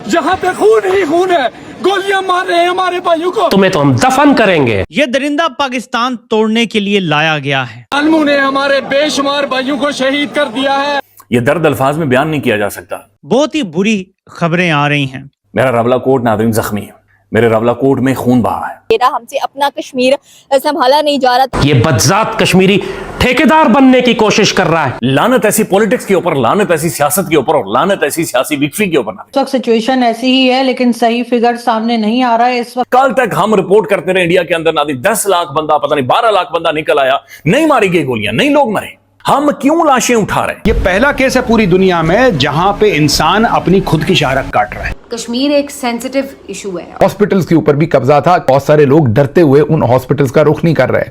जहाँ पे खून ही खून है, गोलियां मार रहे हैं हमारे भाइयों को। तुम्हें तो हम दफन करेंगे। ये दरिंदा पाकिस्तान तोड़ने के लिए लाया गया है। आलमू ने हमारे बेशुमार भाइयों को शहीद कर दिया है। ये दर्द अल्फाज में बयान नहीं किया जा सकता। बहुत ही बुरी खबरें आ रही हैं। मेरा रावला कोट नादरीन जख्मी है, मेरे रावला कोट में खून बहा है। मेरा हमसे अपना कश्मीर संभाला नहीं जा रहा। ये बदजात कश्मीरी ठेकेदार बनने की कोशिश कर रहा है। लानत ऐसी पॉलिटिक्स के ऊपर, लानत ऐसी सियासत के ऊपर और लानत ऐसी सियासी विक्फी के ऊपर। इस वक्त सिचुएशन ऐसी ही है, लेकिन सही फिगर सामने नहीं आ रहा है इस वक्त। कल तक हम रिपोर्ट करते रहे इंडिया के अंदर नादरीन 10 लाख बंदा, पता नहीं 12 लाख बंदा निकल आया, नहीं मारी गई गोलियां, नहीं लोग मरे। हम क्यों लाशें उठा रहे हैं? ये पहला केस है पूरी दुनिया में जहां पे इंसान अपनी खुद की शाहरत काट रहा है। कश्मीर एक सेंसिटिव इशू है। हॉस्पिटल्स के ऊपर भी कब्जा था। बहुत सारे लोग डरते हुए उन हॉस्पिटल्स का रुख नहीं कर रहे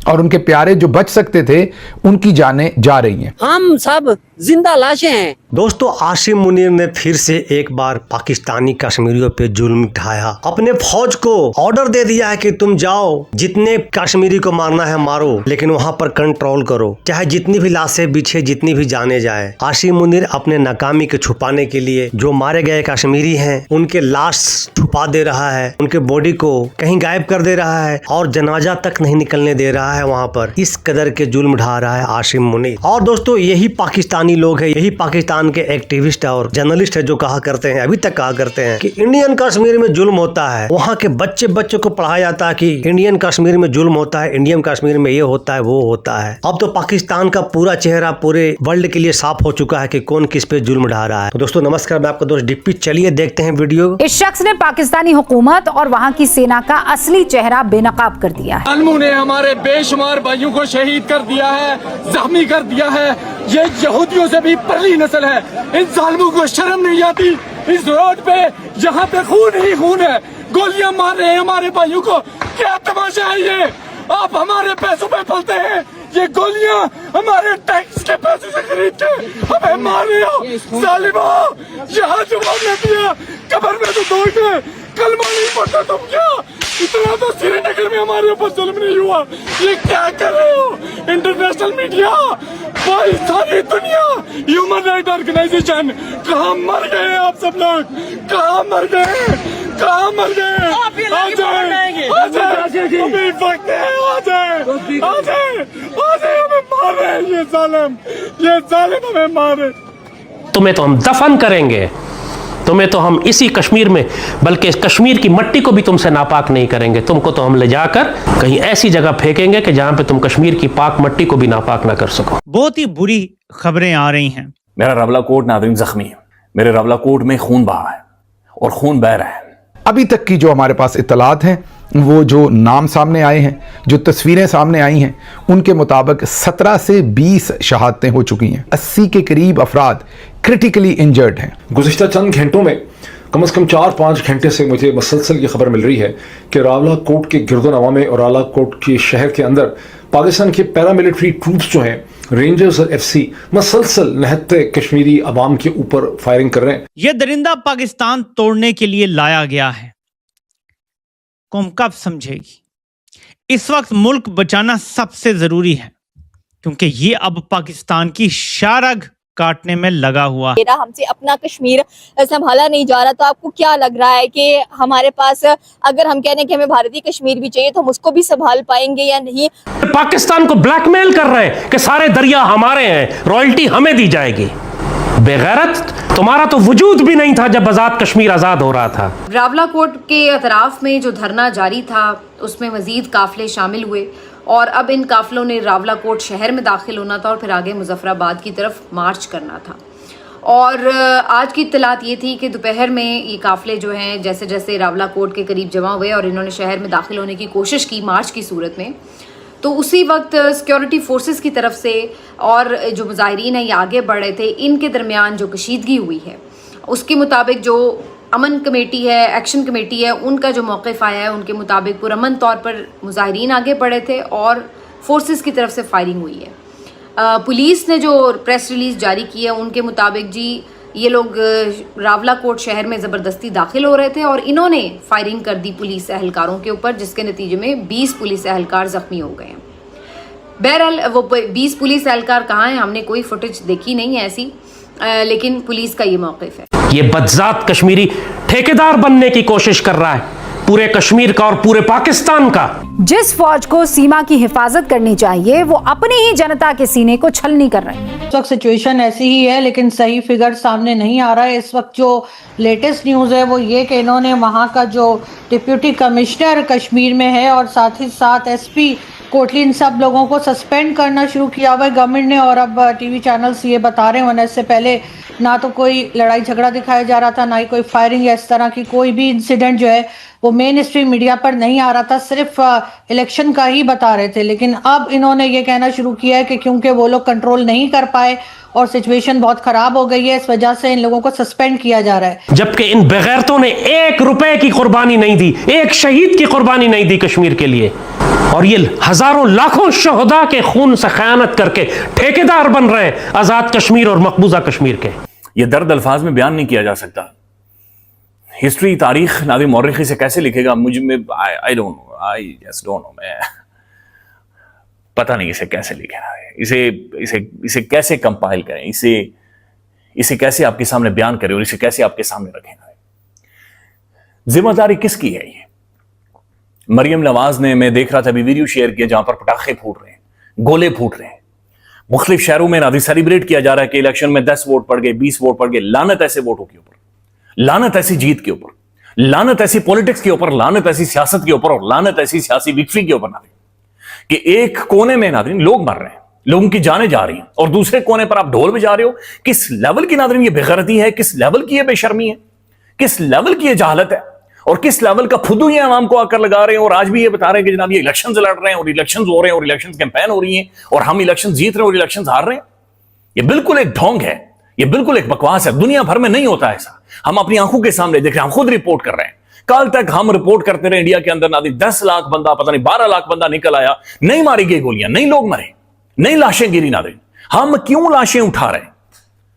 और उनके प्यारे जो बच सकते थे उनकी जानें जा रही हैं। हम सब जिंदा लाशें हैं। दोस्तों, आसिम मुनीर ने फिर से एक बार पाकिस्तानी कश्मीरियों पे जुल्म ढाया। अपने फौज को ऑर्डर दे दिया है कि तुम जाओ, जितने कश्मीरी को मारना है मारो, लेकिन वहां पर कंट्रोल करो, चाहे जितनी भी लाशें बिछे, जितनी भी जाने जाए। आसिम मुनीर अपने नाकामी के छुपाने के लिए जो मारे गए कश्मीरी हैं उनके लाश छुपा दे रहा है, उनके बॉडी को कहीं गायब कर दे रहा है और जनाजा तक नहीं निकलने दे रहा है। वहां पर इस कदर के जुल्म ढा रहा है आसिम मुनीर। और दोस्तों, यही पाकिस्तानी लोग है, यही पाकिस्तान के एक्टिविस्ट और जर्नलिस्ट है जो कहा करते हैं, अभी तक कहा करते हैं कि इंडियन कश्मीर में जुल्म होता है। वहाँ के बच्चों को पढ़ाया जाता है कि इंडियन कश्मीर में जुल्म होता है, इंडियन कश्मीर में ये होता है, वो होता है। अब तो पाकिस्तान का पूरा चेहरा पूरे वर्ल्ड के लिए साफ हो चुका है कि कौन किस पे जुल्म ढा रहा है। तो दोस्तों नमस्कार, मैं आपका दोस्त डिप्पी। चलिए देखते हैं वीडियो। इस शख्स ने पाकिस्तानी हुकूमत और वहाँ की सेना का असली चेहरा बेनकाब कर दिया है। आलमू ने हमारे बेशुमार भाइयों को शहीद कर दिया है, जख्मी कर दिया है। ये यहूदियों से भी परली नस्ल है। इन जालिमों को शर्म नहीं आती। इस रोड पे जहाँ पे खून ही खून है, गोलियां मार रहे हैं हमारे भाइयों को। क्या तमाशा है ये? आप हमारे पैसों पे पलते हैं। ये गोलियां हमारे टैक्स के पैसे से खरीद के हमें मार रहे हो। जालिमों, यहाँ जवाब नहीं दिया, कब्र में तो दौड़ गए, कलमा नहीं पढ़ता तुम क्या? इतना तो श्रीनगर में हमारे ऊपर जुल्म नहीं हुआ। ये क्या कर रहे हो? इंटरनेशनल मीडिया, भाई सारी दुनिया, ह्यूमन राइट ऑर्गेनाइजेशन, कहाँ मर गए आप सब लोग? कहाँ मर गए? कहाँ मर गए? आ जाए, आ जाए, अभी वक्त है, आ जाए, आ जाए, आ जाए, हमें मार रहे हैं ये जालिम हमें मार रहे। तुम्हें तो हम दफन करेंगे। तुम्हें तो हम इसी कश्मीर में, बल्कि कश्मीर की मट्टी को भी तुमसे नापाक नहीं करेंगे। तुमको तो हम ले जाकर कहीं ऐसी जगह फेंकेंगे कि जहां पे तुम कश्मीर की पाक मट्टी को भी नापाक ना कर सको। बहुत ही बुरी खबरें आ रही हैं। मेरा रावला कोट नादरीन जख्मी है, मेरे रावला कोट में खून बहा है और खून बह रहा है। अभी तक की जो हमारे पास इत्तलात हैं, वो जो नाम सामने आए हैं, जो तस्वीरें सामने आई हैं, उनके मुताबिक 17 से 20 शहादतें हो चुकी हैं। 80 के करीब अफराद क्रिटिकली इंजर्ड हैं। गुज़िश्ता चंद घंटों में कम से कम 4-5 घंटे से मुझे मुसलसल ये खबर मिल रही है कि रावला कोट के गिरदोनवा में और रावला कोट के शहर के अंदर पाकिस्तान के पैरामिलिट्री ट्रूप्स जो हैं, रेंजर्स और FC, मुसलसल निहत्ते कश्मीरी अवाम के ऊपर फायरिंग कर रहे हैं। ये दरिंदा पाकिस्तान तोड़ने के लिए लाया गया है। कौम कब समझेगी? इस वक्त मुल्क बचाना सबसे जरूरी है, क्योंकि ये अब पाकिस्तान की शारग काटने में लगा हुआ है। मेरा हमसे अपना कश्मीर संभाला नहीं जा रहा। तो आपको क्या लग रहा है कि हमारे पास, अगर हम कहने कि हमें भारतीय कश्मीर भी चाहिए, तो हम उसको भी संभाल पाएंगे या नहीं? पाकिस्तान को ब्लैकमेल कर रहे हैं कि सारे दरिया हमारे हैं, रॉयल्टी हमें दी जाएगी। बेगैरत, तुम्हारा तो वजूद भी नहीं था जब आजाद कश्मीर आजाद हो रहा था। रावला कोट के अतराफ में जो धरना जारी था, उसमें मजीद काफिले शामिल हुए और अब इन काफिलों ने रावला कोट शहर में दाखिल होना था और फिर आगे मुजफ्फराबाद की तरफ मार्च करना था। और आज की इत्तलात ये थी कि दोपहर में ये काफिले जो हैं, जैसे जैसे रावला कोट के करीब जमा हुए और इन्होंने शहर में दाखिल होने की कोशिश की मार्च की सूरत में, तो उसी वक्त सिक्योरिटी फोर्सेस की तरफ से और जो मुजाहिरीन हैं ये आगे बढ़ रहे थे, इनके दरमियान जो कशीदगी हुई है उसके मुताबिक जो अमन कमेटी है, एक्शन कमेटी है, उनका जो मौक़िफ़ आया है, उनके मुताबिक पुरअमन तौर पर मुजाहिरीन आगे बढ़े थे और फोर्सेस की तरफ से फायरिंग हुई है। पुलिस ने जो प्रेस रिलीज़ जारी की है उनके मुताबिक जी ये लोग रावला कोट शहर में ज़बरदस्ती दाखिल हो रहे थे और इन्होंने फायरिंग कर दी पुलिस एहलकारों के ऊपर, जिसके नतीजे में 20 पुलिस एहलकार ज़ख्मी हो गए हैं। बहरहाल वो 20 पुलिस एहलकार कहाँ हैं, हमने कोई फुटेज देखी नहीं है ऐसी, लेकिन पुलिस का ये मौक़िफ़ है। ये बदजात कश्मीरी ठेकेदार बनने की कोशिश कर रहा है पूरे कश्मीर का और पूरे पाकिस्तान का। जिस फौज को सीमा की हिफाजत करनी चाहिए वो अपनी ही जनता के सीने को छलनी कर रहे हैं। इस वक्त सिचुएशन ऐसी ही है, लेकिन सही फिगर सामने नहीं आ रहा है। इस वक्त जो लेटेस्ट न्यूज़ है वो ये कि इन्होंने वहाँ का जो डिप्यूटी कमिश्नर कश्मीर में है और साथ ही साथ एसपी कोटली, इन सब लोगों को सस्पेंड करना शुरू किया हुआ है गवर्नमेंट ने। और अब टीवी चैनल्स ये बता रहे हैं, इससे पहले ना तो कोई लड़ाई झगड़ा दिखाया जा रहा था, ना ही कोई फायरिंग या इस तरह की कोई भी इंसिडेंट जो है वो मेन स्ट्रीम मीडिया पर नहीं आ रहा था, सिर्फ इलेक्शन का ही बता रहे थे। लेकिन अब इन्होंने ये कहना शुरू किया है कि क्योंकि वो लोग कंट्रोल नहीं कर पाए और सिचुएशन बहुत खराब हो गई है, इस वजह से इन लोगों को सस्पेंड किया जा रहा है। जबकि इन बेगैरतों ने 1 रुपए की कुर्बानी नहीं दी, एक शहीद की कुर्बानी नहीं दी कश्मीर के लिए, और ये हजारों लाखों शहदा के खून से खयानत करके ठेकेदार बन रहे हैं आजाद कश्मीर और मकबूजा कश्मीर के। ये दर्द अल्फाज में बयान नहीं किया जा सकता। हिस्ट्री, तारीख नादिम मौर्रखी से कैसे लिखेगा मुझ में I don't know, I just don't know. मैं पता नहीं इसे कैसे लिखे ना, इसे कैसे कंपाइल करें, इसे कैसे आपके सामने बयान करें और इसे कैसे आपके सामने रखें ना। जिम्मेदारी किसकी है ये? मरियम नवाज ने, मैं देख रहा था अभी वीडियो शेयर किया जहां पर पटाखे फूट रहे हैं, गोले फूट रहे हैं, मुख्तलिफ शहरों में नादी सेलिब्रेट किया जा रहा है कि इलेक्शन में 10 वोट पड़ गए, 20 वोट पड़ गए। लानत ऐसे वोटों के ऊपर, लानत ऐसी जीत के ऊपर, लानत ऐसी पॉलिटिक्स के ऊपर, लानत ऐसी सियासत के ऊपर और लानत ऐसी सियासी विक्ट्री के ऊपर नादिम कि एक कोने में नादिम लोग मर रहे हैं, लोगों की जानें जा रही हैं, और दूसरे कोने पर आप ढोल बजा रहे हो। किस लेवल की नादिम ये बेगैरती है, किस लेवल की ये बेशर्मी है, किस लेवल की ये जहालत है, और किस लेवल का फुदू ये आवाम को आकर लगा रहे हैं। और आज भी ये बता रहे हैं कि जनाब ये इलेक्शंस लड़ रहे हैं और इलेक्शंस हो रहे हैं और इलेक्शंस कैंपेन हो रही है और हम इलेक्शंस जीत रहे हैं और इलेक्शंस हार रहे हैं। ये बिल्कुल एक ढोंग है, ये बिल्कुल एक बकवास है। दुनिया भर में नहीं होता ऐसा। हम अपनी आंखों के सामने देख रहे हैं, हम खुद रिपोर्ट कर रहे हैं। कल तक हम रिपोर्ट करते रहे इंडिया के अंदर नादी 10 लाख बंदा, पता नहीं 12 लाख बंदा निकल आया, नहीं मारी गई गोलियां, नहीं लोग मरे, नहीं लाशें गिरी नादी। हम क्यों लाशें उठा रहे हैं?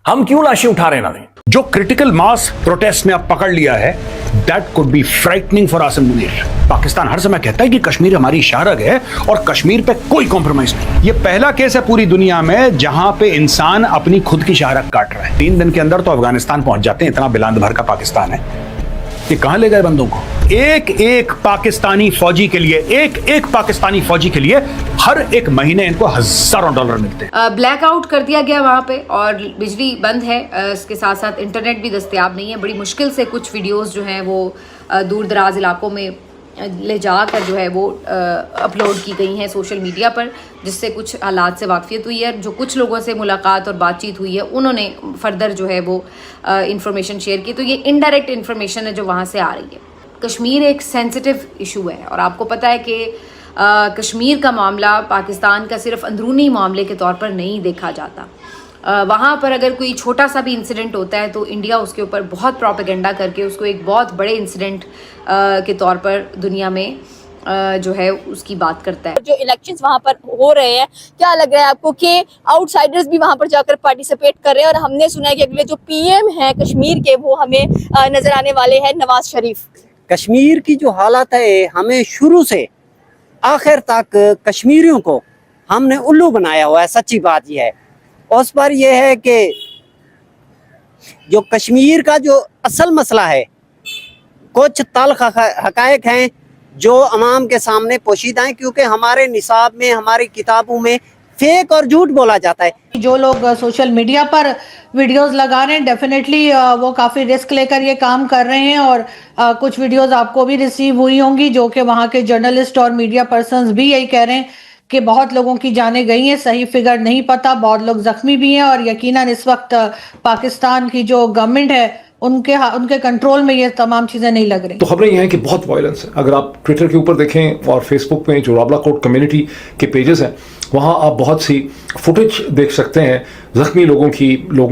हम क्यों लाशें उठा रहे हैं नादी? जो क्रिटिकल मास प्रोटेस्ट ने अब पकड़ लिया है, that could be frightening for Asim Munir. Pakistan हर समय कहता है कि कश्मीर हमारी शाहरग है और कश्मीर पे कोई कॉम्प्रोमाइज नहीं। ये पहला केस है पूरी दुनिया में जहां पे इंसान अपनी खुद की शाहरग काट रहा है। 3 दिन के अंदर तो अफगानिस्तान पहुंच जाते हैं, इतना बिलांद भर का पाकिस्तान है। ये कहां ले गए बंदों को? एक एक पाकिस्तानी फौजी के लिए, एक पाकिस्तानी फौजी के लिए हर एक महीने इनको हजारों डॉलर मिलते हैं। ब्लैकआउट कर दिया गया वहाँ पे और बिजली बंद है, इसके साथ साथ इंटरनेट भी दस्तयाब नहीं है। बड़ी मुश्किल से कुछ वीडियोस जो हैं वो दूर दराज इलाकों में ले जाकर जो है वो अपलोड की गई हैं सोशल मीडिया पर, जिससे कुछ हालात से वाकफियत हुई है। जो कुछ लोगों से मुलाकात और बातचीत हुई है उन्होंने फर्दर जो है वो इंफॉर्मेशन शेयर की। तो ये इनडायरेक्ट इन्फॉर्मेशन है जो वहाँ से आ रही है। कश्मीर एक सेंसिटिव इशू है और आपको पता है कि कश्मीर का मामला पाकिस्तान का सिर्फ अंदरूनी मामले के तौर पर नहीं देखा जाता। वहाँ पर अगर कोई छोटा सा भी इंसिडेंट होता है तो इंडिया उसके ऊपर बहुत प्रोपेगेंडा करके उसको एक बहुत बड़े इंसिडेंट के तौर पर दुनिया में जो है उसकी बात करता है। जो इलेक्शंस वहाँ पर हो रहे हैं, क्या लग रहा है आपको कि आउटसाइडर्स भी वहाँ पर जाकर पार्टिसिपेट कर रहे हैं? और हमने सुना है कि अगले जो पीएम हैं कश्मीर के वो हमें नजर आने वाले हैं नवाज शरीफ। कश्मीर की जो हालत है, हमें शुरू से आखिर तक कश्मीरियों को हमने उल्लू बनाया हुआ है। सच्ची बात यह है। उस पर यह है कि जो कश्मीर का जो असल मसला है, कुछ तल्ख हकायक हैं जो अवाम के सामने पोशीदा हैं, क्योंकि हमारे निसाब में, हमारी किताबों में फेक और झूठ बोला जाता है। जो लोग सोशल मीडिया पर वीडियोस लगा रहे हैं, डेफिनेटली वो काफ़ी रिस्क लेकर ये काम कर रहे हैं। और कुछ वीडियोस आपको भी रिसीव हुई होंगी जो कि वहाँ के जर्नलिस्ट और मीडिया पर्सन्स भी यही कह रहे हैं कि बहुत लोगों की जानें गई हैं, सही फिगर नहीं पता, बहुत लोग जख्मी भी हैं। और यकीनन इस वक्त पाकिस्तान की जो गवर्नमेंट है उनके कंट्रोल में ये तमाम चीज़ें नहीं लग रही। तो खबरें ये हैं कि बहुत वायलेंस है। अगर आप ट्विटर के ऊपर देखें और फेसबुक में जो रावला कोट कम्युनिटी के पेजेस हैं, वहाँ आप बहुत सी फुटेज देख सकते हैं। ज़ख्मी लोगों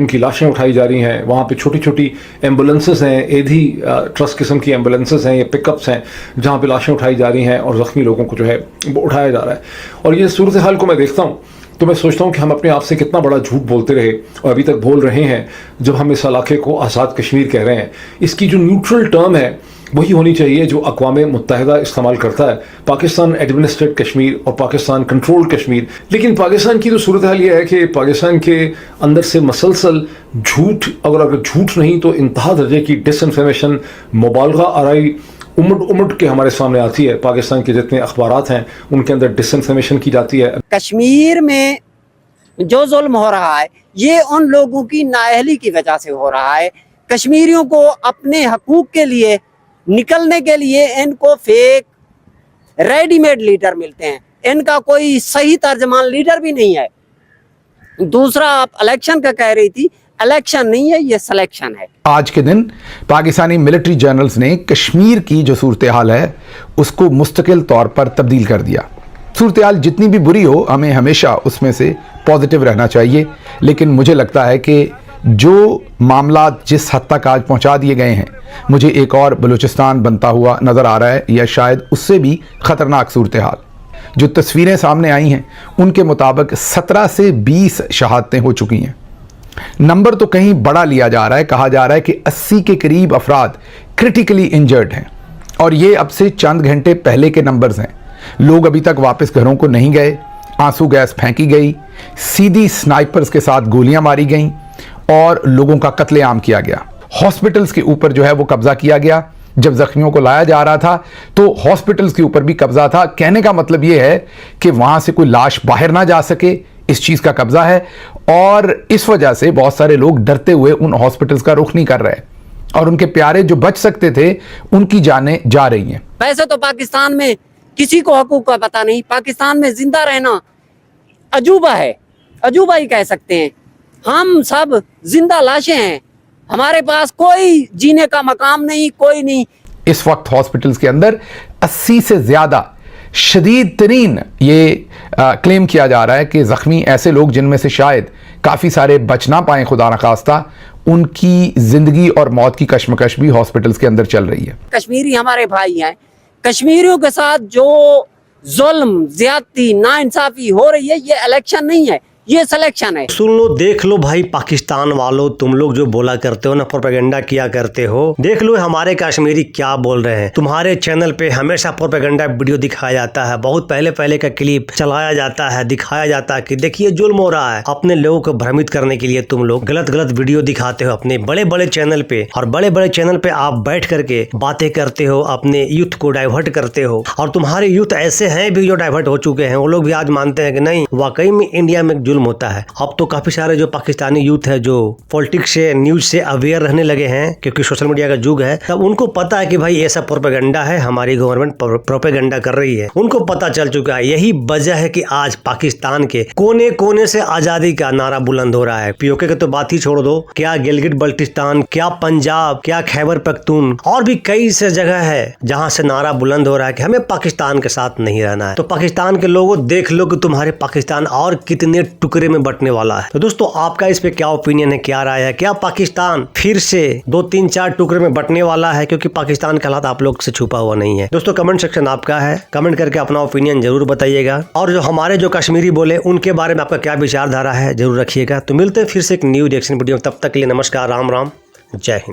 की लाशें उठाई जा रही हैं। वहाँ पे छोटी छोटी एम्बुलेंसेस हैं, एधी ट्रस्ट किस्म की एम्बुलेंसेस हैं, ये पिकअप्स हैं जहाँ पे लाशें उठाई जा रही हैं और ज़ख्मी लोगों को जो है उठाया जा रहा है। और ये सूरत हाल को मैं देखता हूँ तो मैं सोचता हूँ कि हम अपने आप से कितना बड़ा झूठ बोलते रहे और अभी तक बोल रहे हैं जब हम इस इलाके को आज़ाद कश्मीर कह रहे हैं। इसकी जो न्यूट्रल टर्म है वही होनी चाहिए जो अक़वाम मुत्तहिदा इस्तेमाल करता है, पाकिस्तान एडमिनिस्ट्रेट कश्मीर और पाकिस्तान कंट्रोल कश्मीर। लेकिन पाकिस्तान की तो सूरत हाल ये है कि पाकिस्तान के अंदर से मसलसल झूठ, अगर झूठ नहीं तो इंतहा दर्जे की डिसइंफॉर्मेशन, मुबालगा आराई उमड़ के हमारे सामने आती है। पाकिस्तान के जितने अखबारात हैं उनके अंदर डिसइंफॉर्मेशन की जाती है। कश्मीर में जो जुल्म हो रहा है ये उन लोगों की नाअहली की वजह से हो रहा है। कश्मीरियों को अपने हकूक के लिए निकलने के लिए इनको फेक रेडीमेड लीडर मिलते हैं, इनका कोई सही तर्जमान लीडर भी नहीं है। दूसरा, आप इलेक्शन का कह रही थी, इलेक्शन नहीं है, ये सिलेक्शन है। आज के दिन पाकिस्तानी मिलिट्री जर्नल्स ने कश्मीर की जो सूरत हाल है उसको मुस्तकिल तौर पर तब्दील कर दिया। सूरत हाल जितनी भी बुरी हो, हमें हमेशा उसमें से पॉजिटिव रहना चाहिए। लेकिन मुझे लगता है कि जो मामला जिस हद तक आज पहुंचा दिए गए हैं, मुझे एक और बलूचिस्तान बनता हुआ नज़र आ रहा है, या शायद उससे भी ख़तरनाक सूरत हाल। जो तस्वीरें सामने आई हैं उनके मुताबिक 17 से 20 शहादतें हो चुकी हैं। नंबर तो कहीं बड़ा लिया जा रहा है, कहा जा रहा है कि 80 के करीब अफराद क्रिटिकली इंजर्ड हैं, और ये अब से चंद घंटे पहले के नंबर्स हैं। लोग अभी तक वापस घरों को नहीं गए, आंसू गैस फेंकी गई, सीधी स्नाइपर्स के साथ गोलियां मारी गईं और लोगों का कत्लेआम किया गया। हॉस्पिटल्स के ऊपर जो है वो कब्जा किया गया। जब जख्मियों को लाया जा रहा था तो हॉस्पिटल्स के ऊपर भी कब्जा था। कहने का मतलब ये है कि वहां से कोई लाश बाहर ना जा सके, इस चीज का कब्जा है, और इस वजह से बहुत सारे लोग डरते हुए उन हॉस्पिटल्स का रुख नहीं कर रहे, और उनके प्यारे जो बच सकते थे उनकी जानें जा रही हैं। वैसे तो पाकिस्तान में किसी को हकूक का पता नहीं, पाकिस्तान में जिंदा रहना अजूबा है, अजूबा ही कह सकते हैं। हम सब जिंदा लाशें हैं, हमारे पास कोई जीने का मकाम नहीं, कोई नहीं। इस वक्त हॉस्पिटल्स के अंदर 80 से ज्यादा शदीद तरीन ये क्लेम किया जा रहा है कि जख्मी ऐसे लोग जिनमें से शायद काफ़ी सारे बच ना पाएं, खुदा न खास्ता, उनकी जिंदगी और मौत की कश्मकश भी हॉस्पिटल्स के अंदर चल रही है। कश्मीरी हमारे भाई हैं, कश्मीरियों के साथ जो जुल्म, ज्यादती, नाइंसाफी हो रही है, ये इलेक्शन नहीं है, ये सिलेक्शन है। सुन लो, देख लो भाई पाकिस्तान वालों, तुम लोग जो बोला करते हो ना, प्रोपेगेंडा किया करते हो, देख लो हमारे कश्मीरी क्या बोल रहे हैं। तुम्हारे चैनल पे हमेशा प्रोपेगेंडा वीडियो दिखाया जाता है, बहुत पहले का क्लिप चलाया जाता है, दिखाया जाता है कि देखिए जुल्म हो रहा है। अपने लोगों को भ्रमित करने के लिए तुम लोग गलत वीडियो दिखाते हो अपने बड़े चैनल पे, और बड़े चैनल पे आप बैठ करके बातें करते हो, अपने यूथ को डाइवर्ट करते हो। और तुम्हारे यूथ ऐसे हैं भी जो डाइवर्ट हो चुके हैं, वो लोग भी आज मानते हैं कि नहीं, वाकई में इंडिया में जुल्म होता है। अब तो काफी सारे जो पाकिस्तानी यूथ है जो पॉलिटिक्स से, न्यूज से अवेयर रहने लगे हैं, क्योंकि सोशल मीडिया का युग है, तब उनको पता है कि भाई ये सब प्रोपेगेंडा है, हमारी गवर्नमेंट प्रोपेगेंडा कर रही है। उनको पता चल चुका है। यही वजह है कि आज पाकिस्तान के कोने कोने से आजादी का नारा बुलंद हो रहा है। पीओके की तो बात ही छोड़ दो, क्या गिलगिट बल्टिस्तान, क्या पंजाब, क्या खैबर पख्तून, और भी कई से जगह है जहां से नारा बुलंद हो रहा है कि हमें पाकिस्तान के साथ नहीं रहना है। तो पाकिस्तान के लोगों, देख लो कि तुम्हारे पाकिस्तान और कितने टुकड़े में बटने वाला है। तो दोस्तों, आपका इस पे क्या ओपिनियन है, क्या राय है? क्या पाकिस्तान फिर से 2, 3, 4 टुकड़े में बटने वाला है? क्योंकि पाकिस्तान का हालात आप लोग से छुपा हुआ नहीं है। दोस्तों, कमेंट सेक्शन आपका है, कमेंट करके अपना ओपिनियन जरूर बताइएगा, और जो हमारे जो कश्मीरी बोले उनके बारे में आपका क्या विचारधारा है जरूर रखिएगा। तो मिलते हैं फिर से एक न्यू रिएक्शन वीडियो, तब तक के लिए नमस्कार, राम राम, जय हिंद।